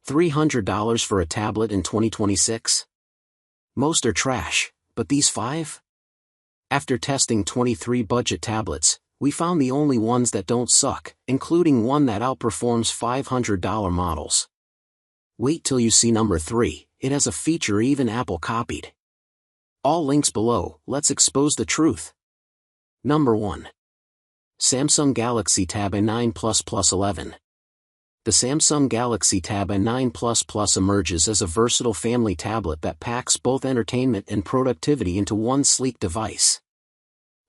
$300 for a tablet in 2026? Most are trash, but these 5? After testing 23 budget tablets, we found the only ones that don't suck, including one that outperforms $500 models. Wait till you see number 3, it has a feature even Apple copied. All links below, let's expose the truth. Number 1. Samsung Galaxy Tab M9 Plus 11. The Samsung Galaxy Tab M9 Plus emerges as a versatile family tablet that packs both entertainment and productivity into one sleek device.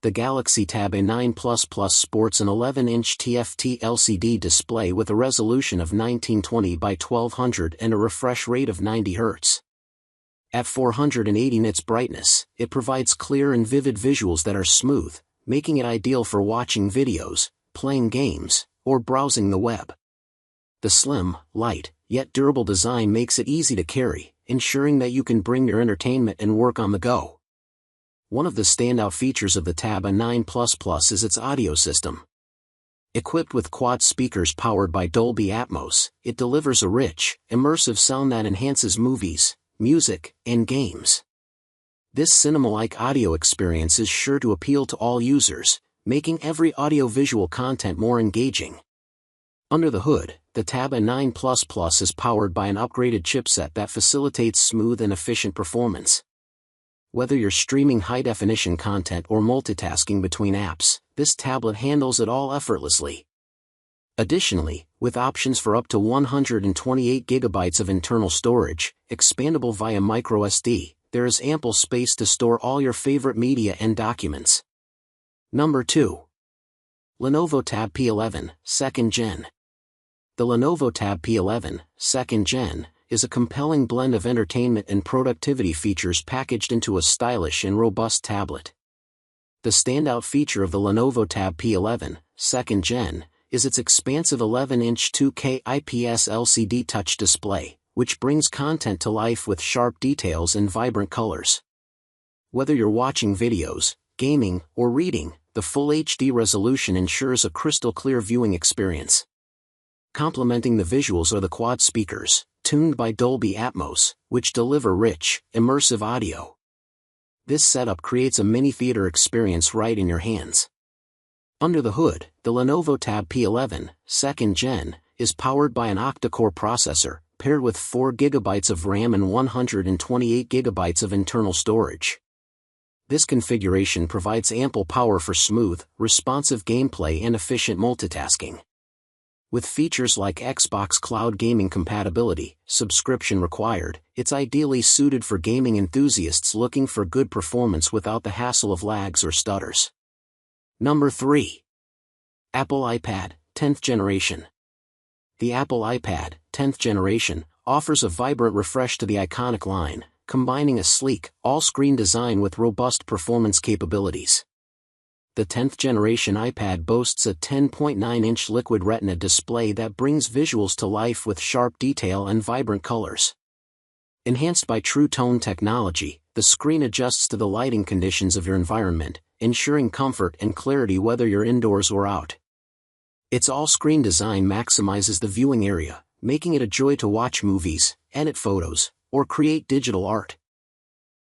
The Galaxy Tab M9 Plus sports an 11-inch TFT LCD display with a resolution of 1920 by 1200 and a refresh rate of 90 Hz. At 480 nits brightness, it provides clear and vivid visuals that are smooth, making it ideal for watching videos, playing games, or browsing the web. The slim, light, yet durable design makes it easy to carry, ensuring that you can bring your entertainment and work on the go. One of the standout features of the Tab M9 is its audio system. Equipped with quad speakers powered by Dolby Atmos, it delivers a rich, immersive sound that enhances movies, music, and games. This cinema-like audio experience is sure to appeal to all users, making every audio-visual content more engaging. Under the hood, the Tab M9 is powered by an upgraded chipset that facilitates smooth and efficient performance. Whether you're streaming high-definition content or multitasking between apps, this tablet handles it all effortlessly. Additionally, with options for up to 128 GB of internal storage, expandable via microSD, there is ample space to store all your favorite media and documents. Number 2. Lenovo Tab P11, 2nd Gen. The Lenovo Tab P11, 2nd Gen, is a compelling blend of entertainment and productivity features packaged into a stylish and robust tablet. The standout feature of the Lenovo Tab P11, 2nd Gen, is its expansive 11-inch 2K IPS LCD touch display, which brings content to life with sharp details and vibrant colors. Whether you're watching videos, gaming, or reading, the full HD resolution ensures a crystal-clear viewing experience. Complementing the visuals are the quad speakers, tuned by Dolby Atmos, which deliver rich, immersive audio. This setup creates a mini theater experience right in your hands. Under the hood, the Lenovo Tab P11, 2nd Gen, is powered by an octa-core processor, paired with 4 GB of RAM and 128 GB of internal storage. This configuration provides ample power for smooth, responsive gameplay and efficient multitasking. With features like Xbox Cloud gaming compatibility, subscription required, it's ideally suited for gaming enthusiasts looking for good performance without the hassle of lags or stutters. Number 3. Apple iPad, 10th Generation. The Apple iPad, 10th Generation, offers a vibrant refresh to the iconic line, combining a sleek, all-screen design with robust performance capabilities. The 10th generation iPad boasts a 10.9-inch liquid retina display that brings visuals to life with sharp detail and vibrant colors. Enhanced by True Tone technology, the screen adjusts to the lighting conditions of your environment, ensuring comfort and clarity whether you're indoors or out. Its all-screen design maximizes the viewing area, making it a joy to watch movies, edit photos, or create digital art.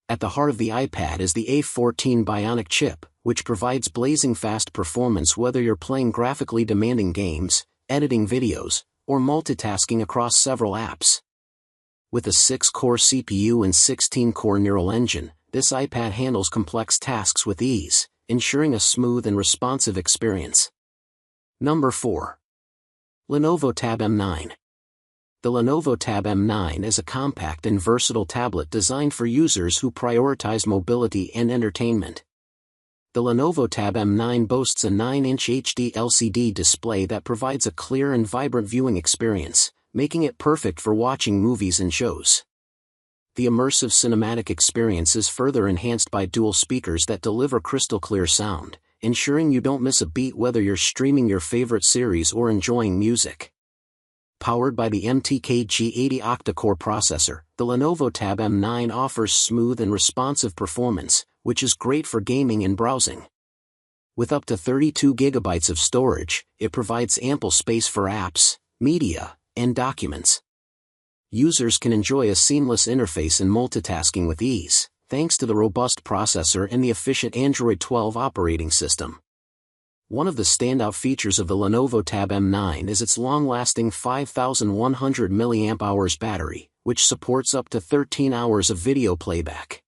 At the heart of the iPad is the A14 Bionic chip, which provides blazing fast performance whether you're playing graphically demanding games, editing videos, or multitasking across several apps. With a 6-core CPU and 16-core neural engine, this iPad handles complex tasks with ease, ensuring a smooth and responsive experience. Number 4. Lenovo Tab M9. The Lenovo Tab M9 is a compact and versatile tablet designed for users who prioritize mobility and entertainment. The Lenovo Tab M9 boasts a 9-inch HD LCD display that provides a clear and vibrant viewing experience, making it perfect for watching movies and shows. The immersive cinematic experience is further enhanced by dual speakers that deliver crystal-clear sound, ensuring you don't miss a beat whether you're streaming your favorite series or enjoying music. Powered by the MTK G80 octa-core processor, the Lenovo Tab M9 offers smooth and responsive performance, which is great for gaming and browsing. With up to 32 GB of storage, it provides ample space for apps, media, and documents. Users can enjoy a seamless interface and multitasking with ease, thanks to the robust processor and the efficient Android 12 operating system. One of the standout features of the Lenovo Tab M9 is its long-lasting 5100 mAh battery, which supports up to 13 hours of video playback.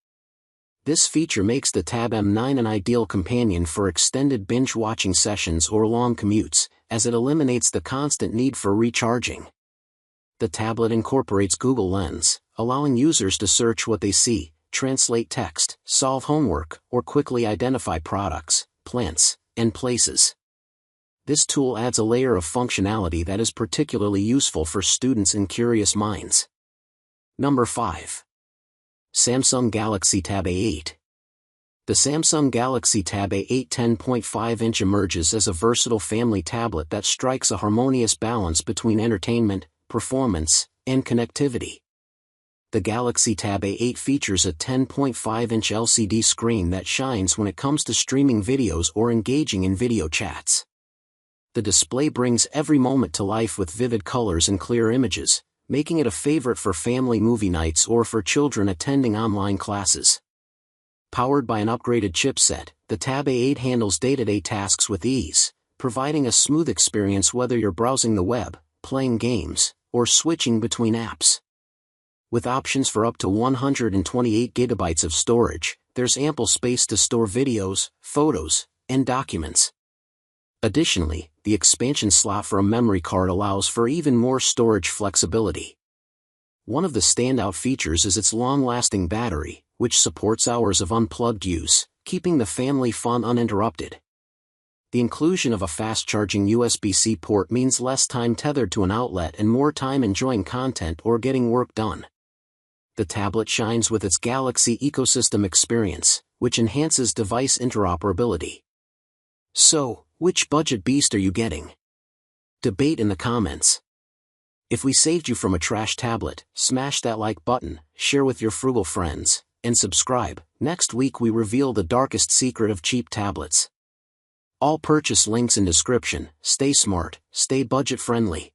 This feature makes the Tab M9 an ideal companion for extended binge-watching sessions or long commutes, as it eliminates the constant need for recharging. The tablet incorporates Google Lens, allowing users to search what they see, translate text, solve homework, or quickly identify products, plants, and places. This tool adds a layer of functionality that is particularly useful for students and curious minds. Number 5. Samsung Galaxy Tab A8. The Samsung Galaxy Tab A8 10.5-inch emerges as a versatile family tablet that strikes a harmonious balance between entertainment, performance, and connectivity. The Galaxy Tab A8 features a 10.5-inch LCD screen that shines when it comes to streaming videos or engaging in video chats. The display brings every moment to life with vivid colors and clear images, making it a favorite for family movie nights or for children attending online classes. Powered by an upgraded chipset, the Tab A8 handles day-to-day tasks with ease, providing a smooth experience whether you're browsing the web, playing games, or switching between apps. With options for up to 128 GB of storage, there's ample space to store videos, photos, and documents. Additionally, the expansion slot for a memory card allows for even more storage flexibility. One of the standout features is its long-lasting battery, which supports hours of unplugged use, keeping the family fun uninterrupted. The inclusion of a fast-charging USB-C port means less time tethered to an outlet and more time enjoying content or getting work done. The tablet shines with its Galaxy ecosystem experience, which enhances device interoperability. So, which budget beast are you getting? Debate in the comments. If we saved you from a trash tablet, smash that like button, share with your frugal friends, and subscribe. Next week we reveal the darkest secret of cheap tablets. All purchase links in description. Stay smart, stay budget friendly.